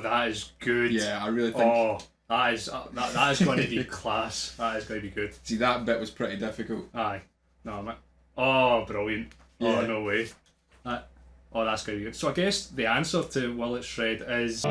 that is good. Yeah, I really think... Oh, that is going to be class. That is going to be good. See, that bit was pretty difficult. Aye. No, man. Oh, brilliant. Yeah. Oh, no way. That's going to be good. So I guess the answer to Will It Shred is...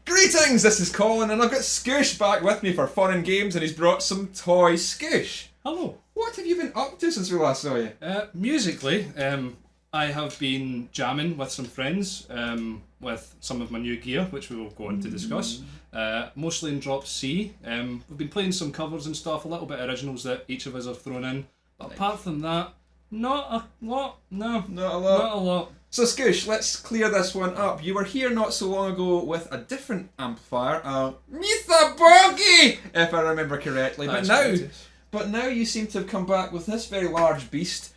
Greetings, this is Colin, and I've got Scoosh back with me for fun and games, and he's brought some toys. Scoosh, Hello. what have you been up to since we last saw you? Musically, I have been jamming with some friends with some of my new gear, which we will go on to discuss. Mostly in Drop C. We've been playing some covers and stuff, a little bit of originals that each of us have thrown in. But apart from that, not a lot. No, Not a lot. not a lot. So Scoosh, let's clear this one up. You were here not so long ago with a different amplifier, Mr. Boggy, if I remember correctly. But now you seem to have come back with this very large beast,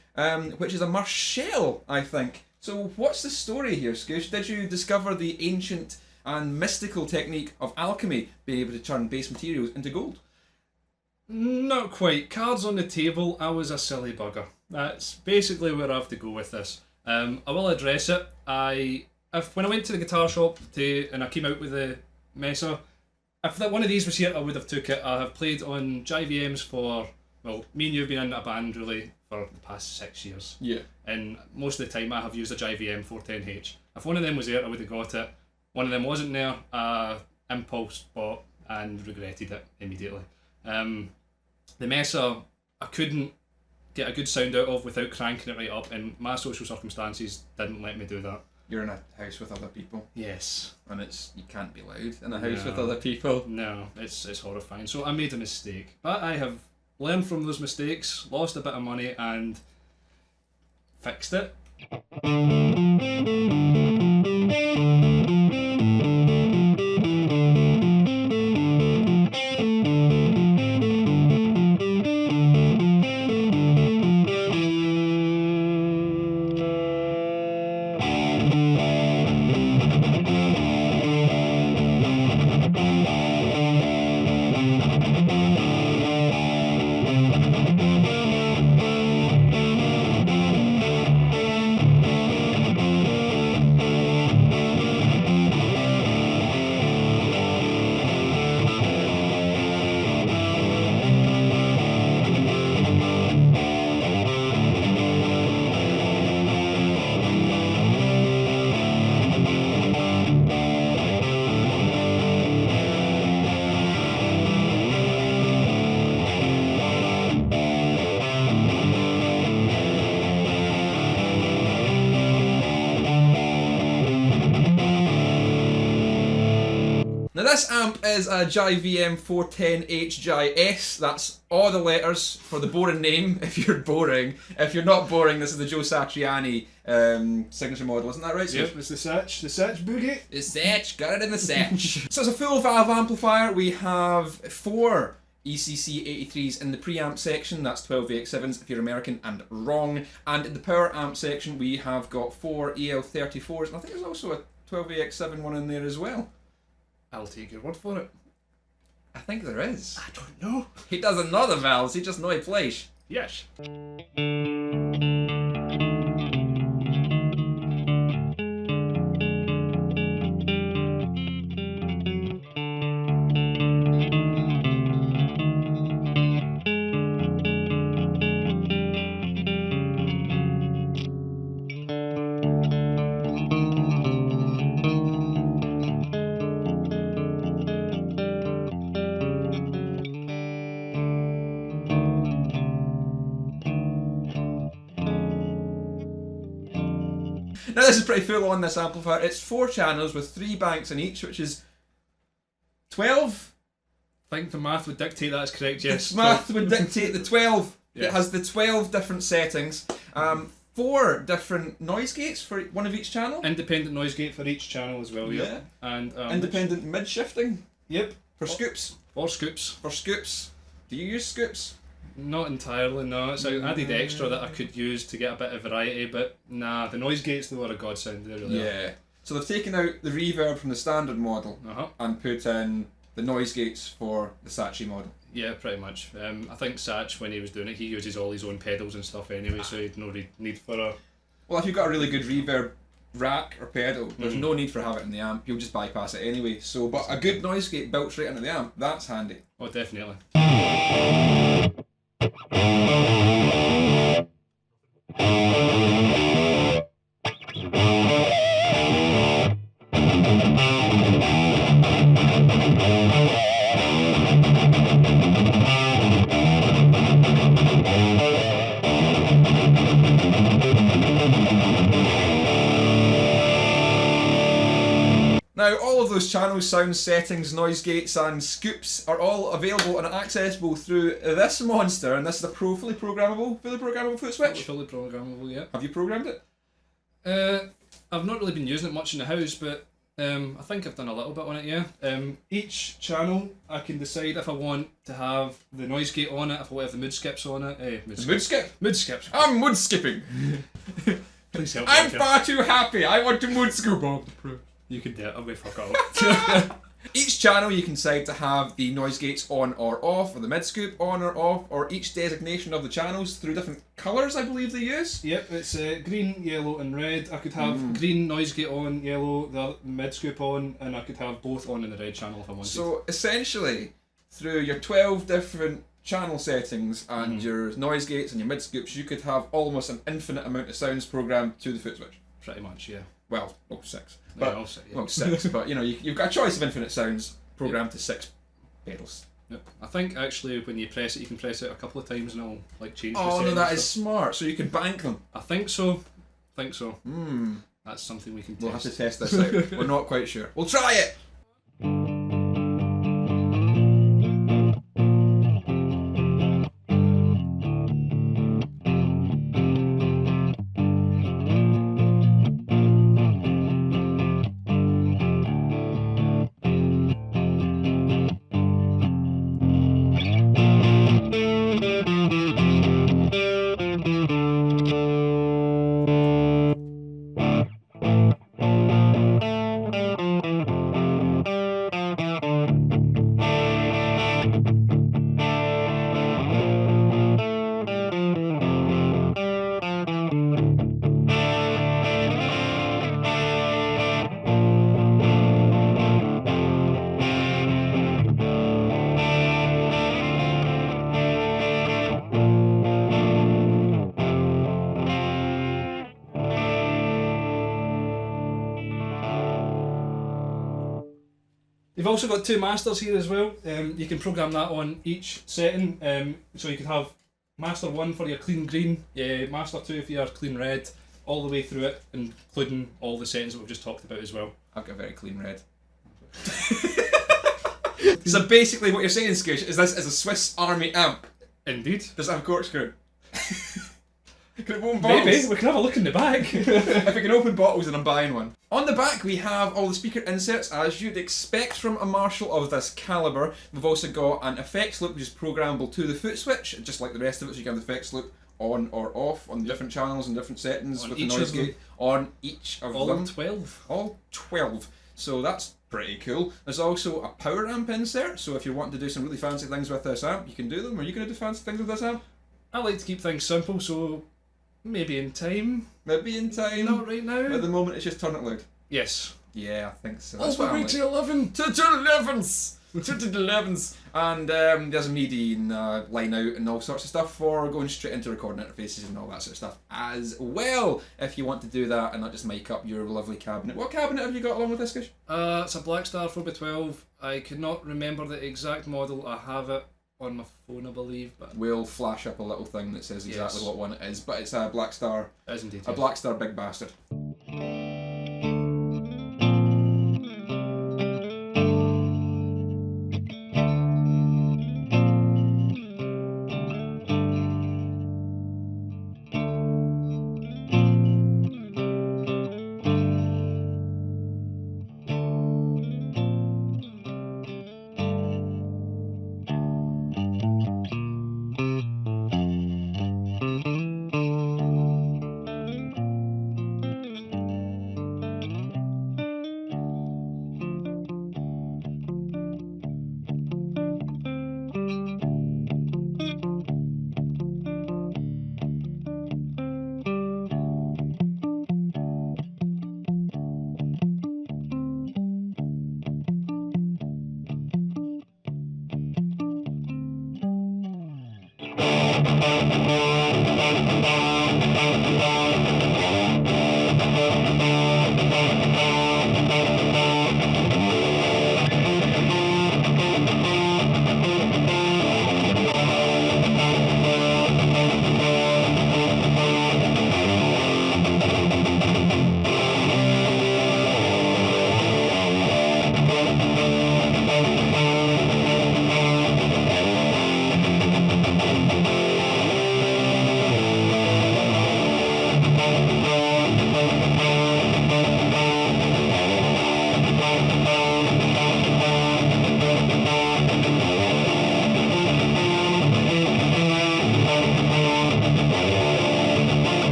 which is a Marshall, I think. So what's the story here, Scoosh? Did you discover the ancient and mystical technique of alchemy, being able to turn base materials into gold? Not quite. Cards on the table, I was a silly bugger. That's basically where I have to go with this. I will address it. When I went to the guitar shop and I came out with the Mesa, if one of these was here, I would have took it. I have played on JVMs for, well, me and you have been in a band really for the past 6 years. Yeah. And most of the time I have used a JVM410H. If one of them was there, I would have got it. One of them wasn't there, impulse bought and regretted it immediately. The Mesa, I couldn't get a good sound out of without cranking it right up, and my social circumstances didn't let me do that. You're in a house with other people. Yes. And you can't be loud in a house with No. other people. No, it's horrifying. So I made a mistake. But I have learned from those mistakes, lost a bit of money, and fixed it. Now this amp is a JVM410HJS. That's all the letters for the boring name if you're boring. If you're not boring, this is the Joe Satriani signature model, isn't that right? Yep, it's the Satch boogie. The Satch, got it in the Satch. So it's a full valve amplifier. We have 4 ECC 83s in the preamp section, that's 12 VX7s if you're American and wrong. And in the power amp section we have got 4 EL34s, and I think there's also a 12 VX7 one in there as well. I'll take your word for it. I think there is. I don't know. He doesn't know the valves, he just knows he plays. Yes. Now this is pretty full on, this amplifier. It's 4 channels with 3 banks in each, which is 12. I think the math would dictate that's correct, yes. Math would dictate the 12 Yeah. It has the 12 different settings. 4 different noise gates for one of each channel. Independent noise gate for each channel as well, Yeah. And independent mid shifting. Yep. For scoops. Or scoops. For scoops. Do you use scoops? Not entirely, no. It's an added extra that I could use to get a bit of variety, but nah, the noise gates, they were a godsend, they really are. So they've taken out the reverb from the standard model Uh-huh. and put in the noise gates for the Sachi model. Yeah, pretty much. I think Satch, when he was doing it, he uses all his own pedals and stuff anyway, so he'd no need for a... Well, if you've got a really good reverb rack or pedal, there's no need for having it in the amp, you'll just bypass it anyway. So, but a good noise gate built straight into the amp, that's handy. Oh, definitely. Now, all of those channels, sounds, settings, noise gates and scoops are all available and accessible through this monster, and this is a fully programmable foot switch. Fully programmable, yeah. Have you programmed it? I've not really been using it much in the house, but I think I've done a little bit on it, yeah. Each channel, I can decide if I want to have the noise gate on it, if I want to have the mood skips on it. Mood skip? Mood skips. I'm mood skipping. Please help I'm me. far too happy. I want to mood scoop on. You can do it, I'll be fuck off. Each channel you can decide to have the noise gates on or off, or the mid scoop on or off, or each designation of the channels through different colours I believe they use. Yep, it's green, yellow and red. I could have green noise gate on, yellow, the mid scoop on, and I could have both on in the red channel if I wanted. So essentially, through your 12 different channel settings and your noise gates and your mid scoops, you could have almost an infinite amount of sounds programmed to the foot switch. Pretty much, yeah. Well, 6. Yeah, But, also, yeah. well, 6, but you know, you've got a choice of infinite sounds programmed to 6 pedals. Yep. I think actually when you press it, you can press it a couple of times and it'll like change the Oh no, settings that and is stuff. smart, so you can bank them. I think so. That's something we can test. We'll have to test this out. We're not quite sure. We'll try it! You've also got 2 masters here as well. You can program that on each setting. So you could have master 1 for your clean green, master 2 for your clean red, all the way through it, including all the settings that we've just talked about as well. I've got a very clean red. So basically what you're saying, Scoosh, is this is a Swiss Army amp. Indeed. Does it have a corkscrew? Can it open bottles? Maybe, we can have a look in the bag. If we can open bottles, then I'm buying one. On the back we have all the speaker inserts as you'd expect from a Marshall of this calibre. We've also got an effects loop which is programmable to the foot switch, just like the rest of it, so you can have the effects loop on or off on different channels and different settings On with the each noise of them. gate on each of All them. 12. All 12. So that's pretty cool. There's also a power amp insert, so if you're wanting to do some really fancy things with this amp, you can do them. Are you going to do fancy things with this amp? I like to keep things simple, so maybe in time. Maybe in time. Not right now. At the moment, it's just turn it loud. Yes. Yeah, I think so. All the way to 11. To 11s! To the 11s! And there's a MIDI and line out and all sorts of stuff for going straight into recording interfaces and all that sort of stuff as well, if you want to do that and not just mic up your lovely cabinet. What cabinet have you got along with this, Scoosh? It's a Blackstar 4x12. I cannot remember the exact model. I have it on my phone, I believe, but We'll flash up a little thing that says exactly Yes. what one it is, but it's a Blackstar, it is indeed. a Blackstar big bastard.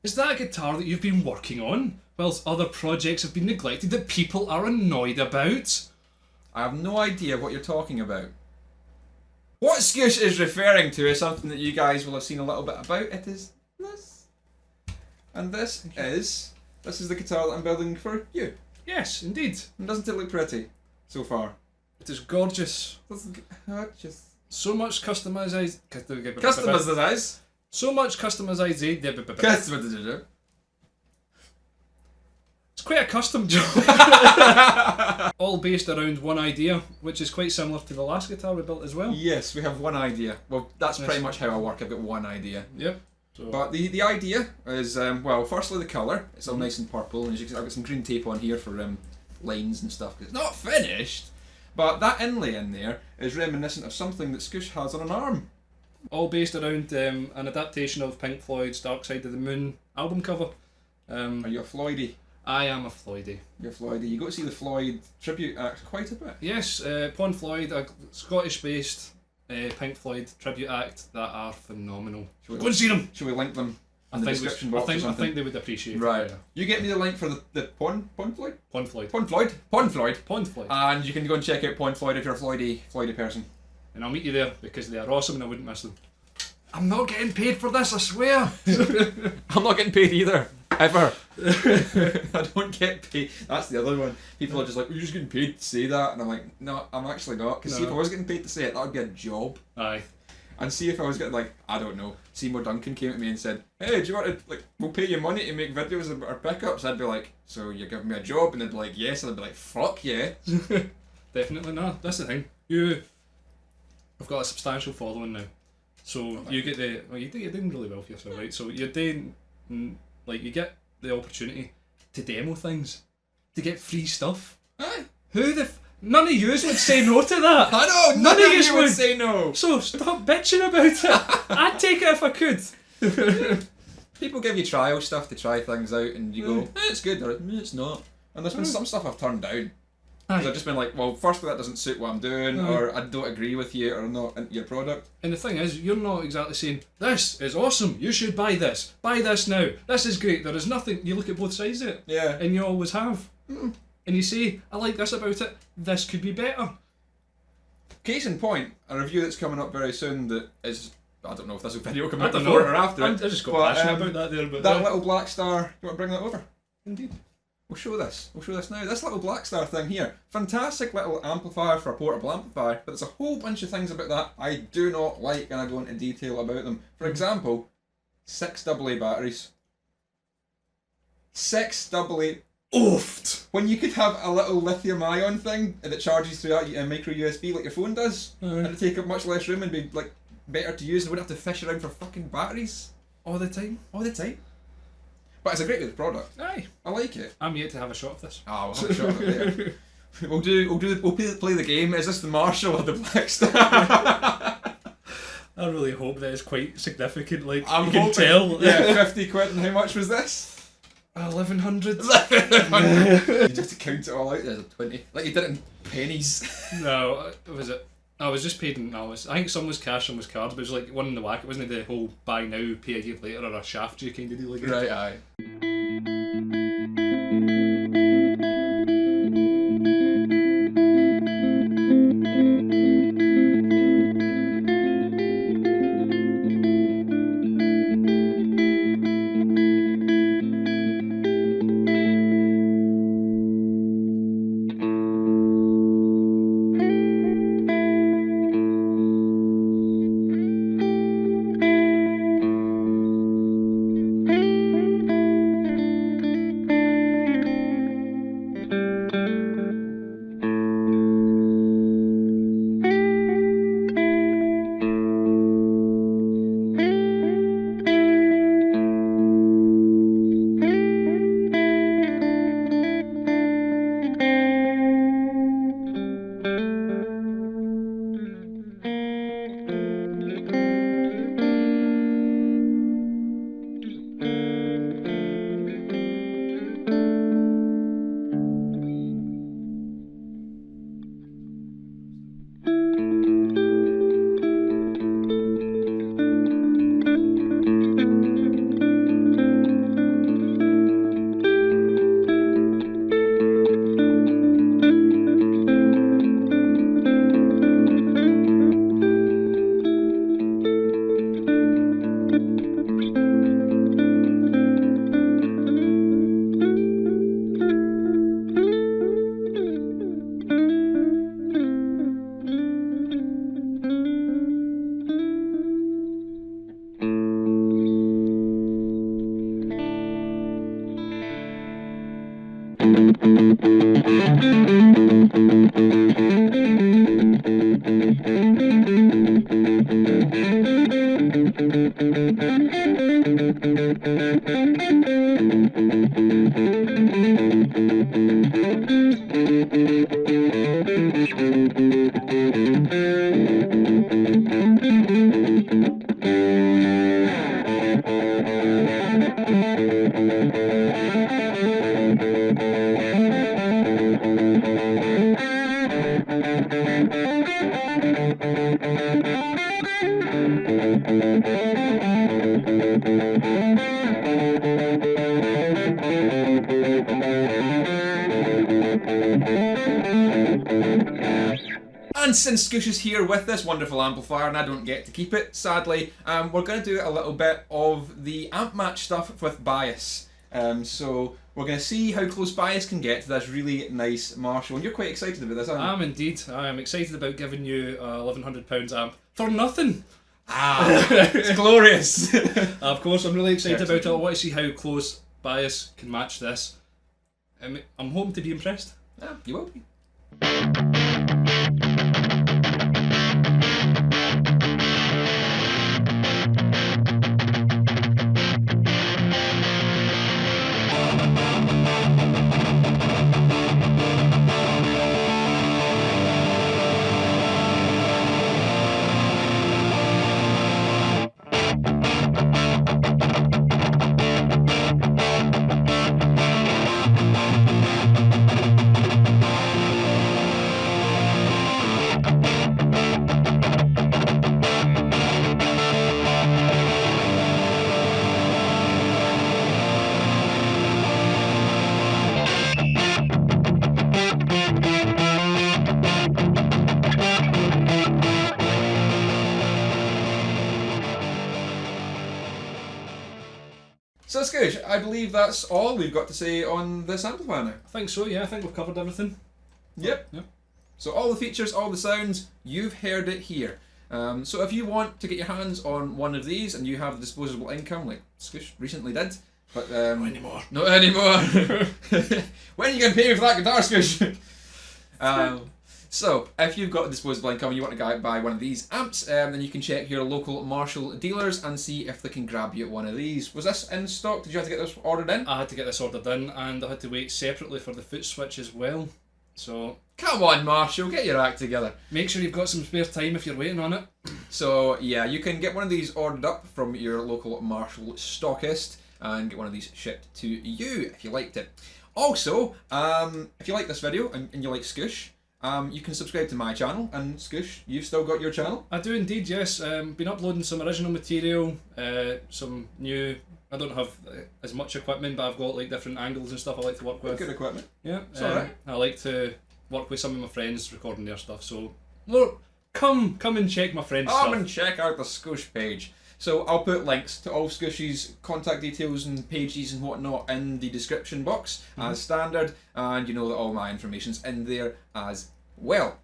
Is that a guitar that you've been working on, whilst other projects have been neglected that people are annoyed about? I have no idea what you're talking about. What Scoosh is referring to is something that you guys will have seen a little bit about. It is this. And this is the guitar that I'm building for you. Yes, indeed. And doesn't it look pretty so far? It is gorgeous. Gorgeous. So much customized. Customized. So much customized. Customized. It's quite a custom job. All based around one idea, which is quite similar to the last guitar we built as well. Yes, we have one idea. Well, that's pretty much how I work. I've got one idea. Yep. So. But the idea is, well, firstly the colour. It's all nice and purple, and as you can see, I've got some green tape on here for lines and stuff, because it's not finished. But that inlay in there is reminiscent of something that Scoosh has on an arm. All based around an adaptation of Pink Floyd's Dark Side of the Moon album cover. Are you a Floydie? I am a Floydie. You're a Floydie. You go to see the Floyd tribute act quite a bit. Yes, Pon Floyd, a Scottish-based Pink Floyd tribute act that are phenomenal. Go and see them! Shall we link them in the description box or something? I think they would appreciate it. Right. Yeah. You get me the link for the Pon Floyd? Pon Floyd. Pon Floyd? Pon Floyd. Pon Floyd. And you can go and check out Pon Floyd if you're a Floydie person. And I'll meet you there because they are awesome and I wouldn't miss them. I'm not getting paid for this, I swear. I'm not getting paid either. Ever. I don't get paid. That's the other one. People are just like, you're just getting paid to say that. And I'm like, no, I'm actually not. Because see, if I was getting paid to say it, that would be a job. Aye. And see if I was getting, like, I don't know, Seymour Duncan came at me and said, hey, do you want to, like, we'll pay you money to make videos about our pickups? I'd be like, so you're giving me a job? And they'd be like, yes. And I'd be like, fuck yeah. Definitely not. That's the thing. I've got a substantial following now. So you get you're doing really well for yourself, right? So you're doing, like, you get the opportunity to demo things, to get free stuff. Aye. None of yous would say no to that. I know, none of you would say no. So stop bitching about it. I'd take it if I could. People give you trial stuff to try things out and you go, it's good, or it's not. And there's been some stuff I've turned down. Because I've just been like, well, firstly that doesn't suit what I'm doing, or I don't agree with you, or not into your product. And the thing is, you're not exactly saying, this is awesome, you should buy this now, this is great. There is nothing, you look at both sides of it. Yeah. And you always have. And you say, I like this about it, this could be better. Case in point, a review that's coming up very soon that is, I don't know if there's a video coming I up don't before know. or after I it. just got passionate about that there. But that little black star, you want to bring that over? Indeed. We'll show this now. This little black star thing here. Fantastic little amplifier for a portable amplifier, but there's a whole bunch of things about that I do not like, and I go into detail about them. For example, 6 AA batteries. 6 AA. Oofed! When you could have a little lithium ion thing that charges through a micro USB like your phone does, and it'd take up much less room and be like better to use and wouldn't have to fish around for fucking batteries. All the time. But it's a great little product. Aye. I like it. I'm yet to have a shot of this. Oh, we'll have a shot of it later. We'll play the game. Is this the Marshall or the Black Star? I really hope that it's quite significant. Like, I'm you can hoping. tell. Yeah, 50 quid. And how much was this? 1100. 1100. You just have to count it all out. There's a 20. Like you did it in pennies. No, was it? I was just paid in. I think some was cash, some was cards, but it was like one in the whack. It wasn't the whole buy now, pay a year later, or a shaft you kind of deal again. Right, aye. And since Scoosh is here with this wonderful amplifier and I don't get to keep it, sadly, we're going to do a little bit of the amp match stuff with bias. So we're going to see how close bias can get to this really nice Marshall. And you're quite excited about this, aren't you? I am indeed. I am excited about giving you a £1,100 amp for nothing. Ah, it's glorious. Of course, I'm really excited about it. I want to see how close bias can match this. I'm hoping to be impressed. Yeah, you will be. So Scoosh, I believe that's all we've got to say on this amplifier now. I think so, yeah. I think we've covered everything. Yep. Yep. So all the features, all the sounds, you've heard it here. So if you want to get your hands on one of these and you have disposable income, like Scoosh recently did, but Not anymore. Not anymore. When are you going to pay me for that guitar, Scoosh? So if you've got a disposable income and you want to buy one of these amps, then you can check your local Marshall dealers and see if they can grab you one of these. Was this in stock? Did you have to get this ordered in? I had to get this ordered in, and I had to wait separately for the foot switch as well. So Come on, Marshall, get your act together. make sure you've got some spare time if you're waiting on it. So yeah, you can get one of these ordered up from your local Marshall stockist and get one of these shipped to you if you liked it. Also, if you like this video and you like Scoosh, you can subscribe to my channel. And Scoosh, you've still got your channel? I do indeed, yes. Been uploading some original material, some new. I don't have as much equipment, but I've got like different angles and stuff I like to work with. Good equipment. Yeah, It's alright. I like to work with some of my friends recording their stuff. So look, come and check my friends' Come stuff. and check out the Scoosh page. So I'll put links to all Scoosh's contact details and pages and whatnot in the description box as standard, and you know that all my information's in there as well.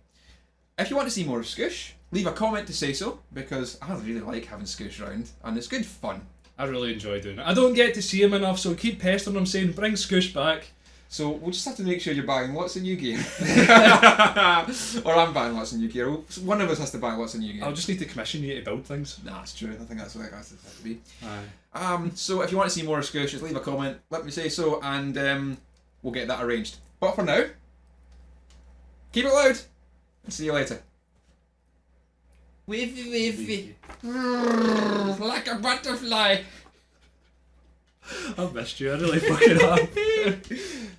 If you want to see more of Scoosh, leave a comment to say so, because I really like having Scoosh around and it's good fun. I really enjoy doing it. I don't get to see him enough, so keep pestering him saying, bring Scoosh back. So we'll just have to make sure you're buying lots of new gear. Or I'm buying lots of new gear. One of us has to buy lots of new gear. I'll just need to commission you to build things. Nah, it's true. I think that's what it has to be. Aye. So if you want to see more of Scoosh, just leave a comment, let me say so, and we'll get that arranged. But for now, keep it loud, and see you later. Wavy, wavy. Like a butterfly. I've missed you, I really fucking have.